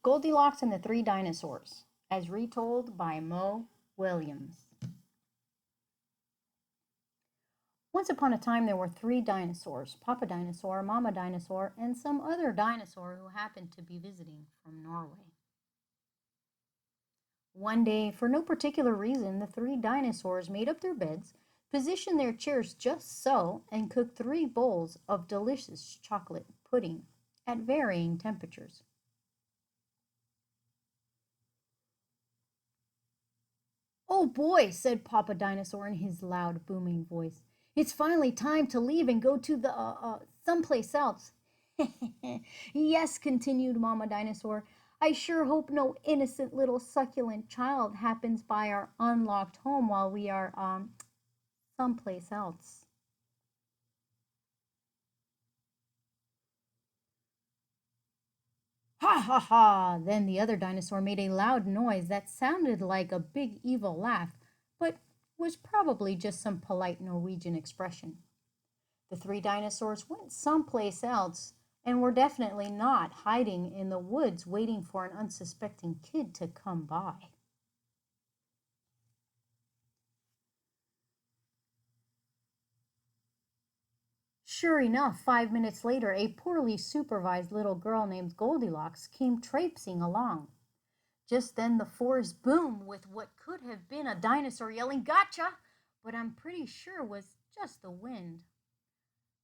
Goldilocks and the Three Dinosaurs, as retold by Mo Williams. Once upon a time, there were three dinosaurs: Papa Dinosaur, Mama Dinosaur, and some other dinosaur who happened to be visiting from Norway. One day, for no particular reason, the three dinosaurs made up their beds, positioned their chairs just so, and cooked three bowls of delicious chocolate pudding at varying temperatures. "Oh boy," said Papa Dinosaur in his loud, booming voice. "It's finally time to leave and go to the, someplace else." "Yes," continued Mama Dinosaur. "I sure hope no innocent little succulent child happens by our unlocked home while we are, someplace else." "Ha ha ha!" Then the other dinosaur made a loud noise that sounded like a big evil laugh, but was probably just some polite Norwegian expression. The three dinosaurs went someplace else and were definitely not hiding in the woods waiting for an unsuspecting kid to come by. Sure enough, 5 minutes later, a poorly supervised little girl named Goldilocks came traipsing along. Just then the forest boomed with what could have been a dinosaur yelling, "Gotcha!" but I'm pretty sure was just the wind.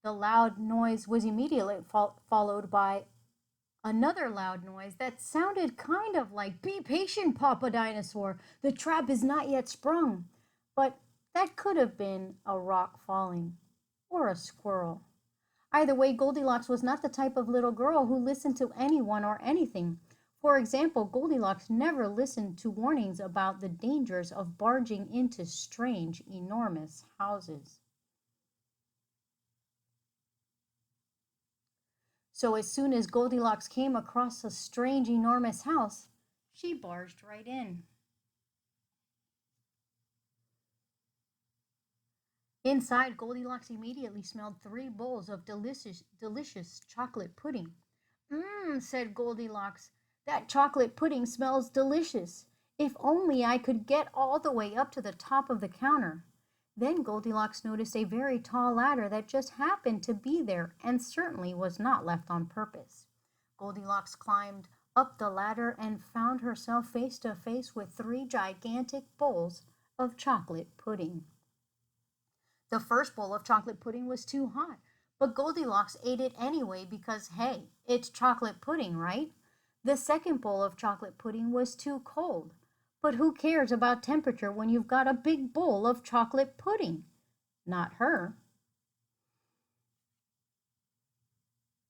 The loud noise was immediately followed by another loud noise that sounded kind of like, "Be patient, Papa Dinosaur. The trap is not yet sprung." But that could have been a rock falling or a squirrel. Either way, Goldilocks was not the type of little girl who listened to anyone or anything. For example, Goldilocks never listened to warnings about the dangers of barging into strange, enormous houses. So as soon as Goldilocks came across a strange, enormous house, she barged right in. Inside, Goldilocks immediately smelled three bowls of delicious chocolate pudding. "Mmm," said Goldilocks, "that chocolate pudding smells delicious. If only I could get all the way up to the top of the counter." Then Goldilocks noticed a very tall ladder that just happened to be there and certainly was not left on purpose. Goldilocks climbed up the ladder and found herself face to face with three gigantic bowls of chocolate pudding. The first bowl of chocolate pudding was too hot, but Goldilocks ate it anyway because, hey, it's chocolate pudding, right? The second bowl of chocolate pudding was too cold, but who cares about temperature when you've got a big bowl of chocolate pudding? Not her.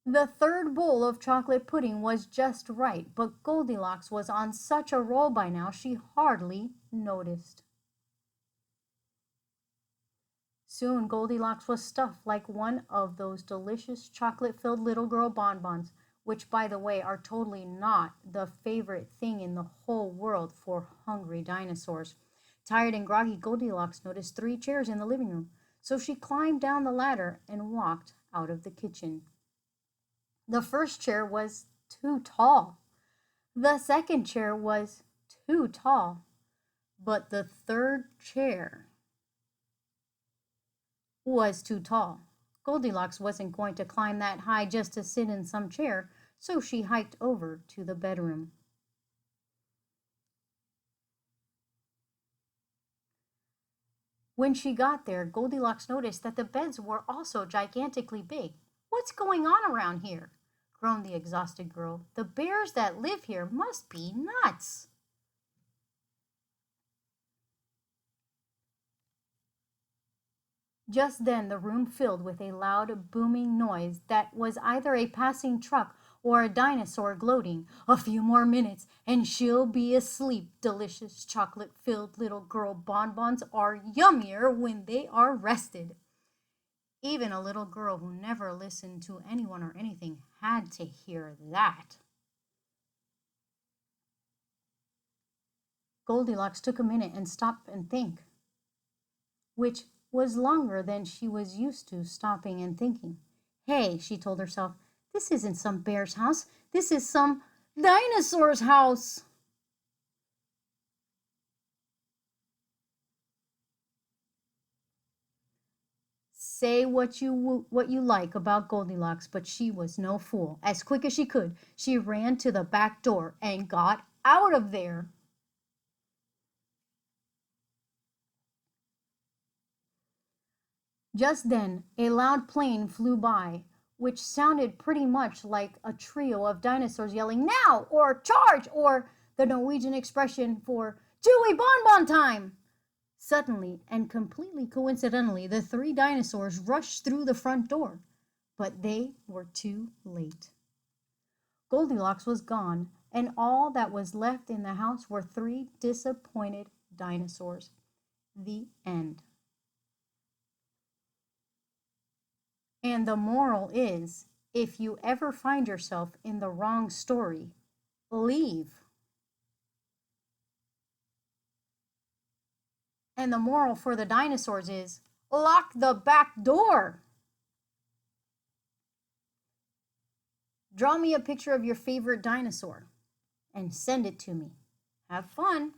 The third bowl of chocolate pudding was just right, but Goldilocks was on such a roll by now she hardly noticed. Soon Goldilocks was stuffed like one of those delicious chocolate-filled little girl bonbons, which, by the way, are totally not the favorite thing in the whole world for hungry dinosaurs. Tired and groggy, Goldilocks noticed three chairs in the living room, so she climbed down the ladder and walked out of the kitchen. The first chair was too tall. The second chair was too tall. But the third chair was too tall. Goldilocks wasn't going to climb that high just to sit in some chair, so she hiked over to the bedroom. When she got there, Goldilocks noticed that the beds were also gigantically big. "What's going on around here?" groaned the exhausted girl. "The bears that live here must be nuts." Just then the room filled with a loud booming noise that was either a passing truck or a dinosaur gloating. "A few more minutes and she'll be asleep. Delicious chocolate-filled little girl bonbons are yummier when they are rested." Even a little girl who never listened to anyone or anything had to hear that. Goldilocks took a minute and stopped and think, which was longer than she was used to stopping and thinking. "Hey," she told herself, "this isn't some bear's house. This is some Dinosaur's house. Say what you like about Goldilocks, but she was no fool. As quick as she could, she ran to the back door and got out of there. Just then, a loud plane flew by, which sounded pretty much like a trio of dinosaurs yelling "Now!" or "Charge!" or the Norwegian expression for "Chewy bonbon time!" Suddenly and completely coincidentally, the three dinosaurs rushed through the front door, but they were too late. Goldilocks was gone, and all that was left in the house were three disappointed dinosaurs. The end. And the moral is, if you ever find yourself in the wrong story, leave. And the moral for the dinosaurs is, lock the back door. Draw me a picture of your favorite dinosaur and send it to me. Have fun.